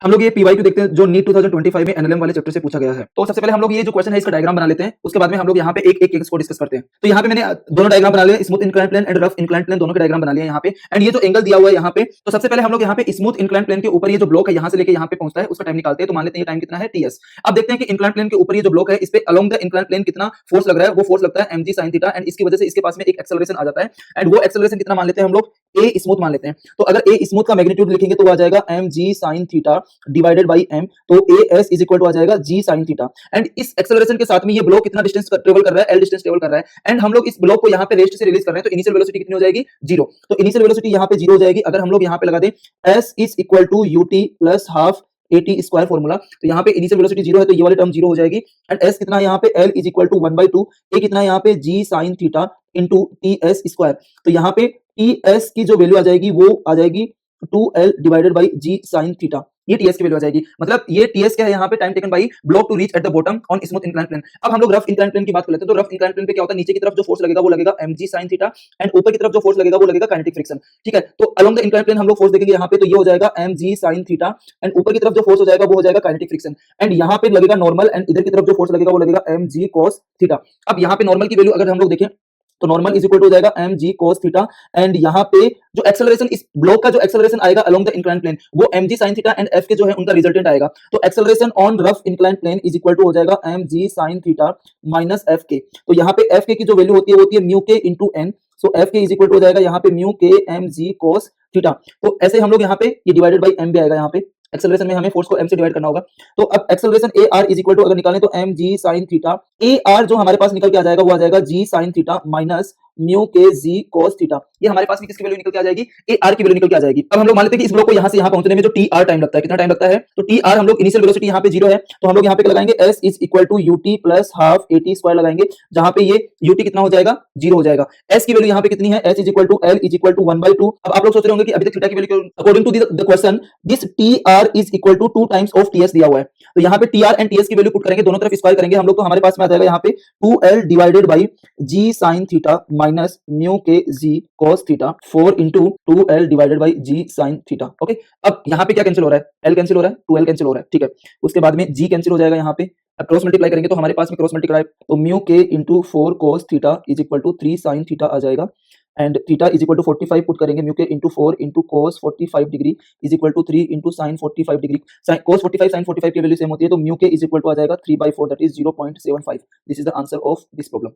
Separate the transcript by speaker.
Speaker 1: हम लोग ये पीवाईक्यू देखते हैं जो नीट 2025 में एनएलएम वाले चैप्टर से पूछा गया है। तो सबसे पहले हम लोग ये जो क्वेश्चन है इसका डायग्राम बना लेते हैं, उसके बाद में हम लोग यहाँ पे एक केस को डिस्कस करते हैं। तो यहाँ पे मैंने दोनों डायग्राम बना लिए, smooth inclined plane and rough inclined plane, दोनों के डायग्राम बना लिए यहाँ पे। एंड ये जो एंगल दिया हुआ है यहाँ पे, तो सबसे पहले हम लोग यहाँ पे स्मूथ इंक्लाइंड प्लेन के ऊपर ये जो ब्लॉक है यहाँ से लेके यहाँ पे पहुंचता है उसका टाइम निकालते हैं। तो मान लेते हैं ये टाइम कितना है ts। अब देखते हैं कि इंक्लाइंड प्लेन के ऊपर ये जो ब्लॉक है इस पे अलोंग द इंक्लाइंड प्लेन कितना फोर्स लग रहा है। वो फोर्स लगता है mg sin थीटा एंड इसकी वजह से इसके पास में एक एक्सेलरेशन आ जाता है। एंड वो एक्सेलरेशन कितना मान लेते हैं हम लोग, a स्मूथ मान लेते हैं। तो अगर a स्मूथ का मैग्नीट्यूड लिखेंगे तो वो आ जाएगा mg sin theta divided by m। तो as इज इक्वल टू आ जाएगा g sin थीटा। एंड इस एक्सेलरेशन के साथ में ये ब्लॉक कितना डिस्टेंस ट्रेवल कर रहा है, l डिस्टेंस ट्रेवल कर रहा है। एंड हम लोग इस ब्लॉक को यहाँ पे रेस्ट से रिलीज कर रहे हैं, तो इनिशियल वेलोसिटी कितनी हो जाएगी, 0। तो इनिशियल वेलोसिटी यहाँ पे 0 हो जाएगी। अगर हम लोग यहाँ पे लगा दें s is equal to ut plus half at square formula, तो यहाँ पे इनिशियल वेलोसिटी 0 है तो ये वाली टर्म 0 हो जाएगी। एंड s कितना है यहाँ पे, l is equal to 1/2, a कितना है यहाँ पे g sin theta into ts square. तो यहाँ पे ts की जो वैल्यू आ जाएगी वो आ जाएगी 2l divided by g sin theta. ये ts की वैल्यू आ जाएगी। मतलब ये ts क्या है यहाँ पे, time taken by block to reach at the bottom on smooth inclined plane. अब हम लोग रफ इंक्लाइंड प्लेन की बात कर लेते हैं। तो रफ इंक्लाइंड प्लेन पे क्या होता है, नीचे की तरफ जो फोर्स लगेगा वो लगेगा mg sin थीटा एंड ऊपर की तरफ जो फोर्स लगेगा वो लगेगा काइनेटिक फ्रिक्शन। ठीक है, तो अलोंग द इंक्लाइंड प्लेन हम लोग फोर्स देखेंगे यहाँ पे, तो ये हो जाएगा mg sin थीटा एंड ऊपर की तरफ जो फोर्स हो जाएगा वो हो जाएगा काइनेटिक फ्रिक्शन। एंड यहाँ पे लगेगा नॉर्मल एंड इधर की तरफ जो फोर्स लगेगा वो लगेगा mg cos थीटा। अब यहाँ पे नॉर्मल की वैल्यू अगर हम लोग देखें तो नॉर्मल इज इक्वल टू हो जाएगा mg cos थीटा। एंड यहाँ पे जो एक्सेलरेशन, इस ब्लॉक का जो एक्सेलरेशन आएगा अलोंग द इंक्लाइंड प्लेन वो mg sin theta and f के जो है उनका रिजल्टेंट आएगा। तो acceleration on rough inclined plane is equal to हो जाएगा mg sin theta minus f के। तो यहाँ पे f के की जो वैल्यू होती है म्यू के इंटू n। सो f के इज इक्वल टू हो जाएगा यहाँ पे म्यू के mg cos थीटा। तो ऐसे हम लोग यहाँ पे ये डिवाइडेड बाई m भी आएगा। यहाँ पे एक्सेलरेशन में हमें फोर्स को m से डिवाइड करना होगा। तो अब acceleration ar is equal to अगर निकालें तो mg sin थीटा, ar जो हमारे पास निकल के आ जाएगा वो आ जाएगा g sin theta minus mu के g cos थीटा। ये हमारे पास में किसकी वैल्यू निकल के आ जाएगी, ar की वैल्यू निकल के आ जाएगी। अब हम लोग मान लेते हैं कि इस ब्लॉक को यहाँ से यहाँ पहुंचने में जो tr टाइम लगता है, कितना टाइम लगता है, तो tr हम लोग इनिशियल वेलोसिटी यहाँ पे 0 है तो हम लोग यहाँ पे लगाएंगे s is equal to ut plus half at square लगाएंगे, जहां पे ये ut कितना हो जाएगा, 0 हो जाएगा। s की वैल्यू यहाँ पे कितनी है, s is equal to l is equal to 1/2। अब आप लोग सोच रहे होंगे कि अभी तक थीटा की value, according to the question this tr is equal to 2 times of ts दिया हुआ है। तो यहाँ पे tr एंड ts की वैल्यू पुट करेंगे, दोनों तरफ स्क्वायर करेंगे हम लोग, तो हमारे पास में आ जाएगा यहाँ पे 2l divided by g sin theta minus mu के g cos theta 4 into 2l divided by g sin theta. Okay, अब यहाँ पे क्या कैंसिल हो रहा है, l कैंसिल हो रहा है, 2l कैंसिल हो रहा है। ठीक है, उसके बाद में g कैंसिल हो जाएगा यहाँ पे। अब क्रॉस मल्टीप्लाई करेंगे तो हमारे पास में क्रॉस मल्टीप्लाई तो म्यू के into 4 cos theta is equal to 3 sin theta आ जाएगा। And theta is equal to 45 put करेंगे, म्यू के into 4 into cos 45 degree is equal to 3 into sin 45 degree. cos 45 sin 45 की वैल्यू सेम होती है, तो म्यू के इज इक्वल टू आ जाएगा 3/4 that is 0.75। This is the answer of this problem.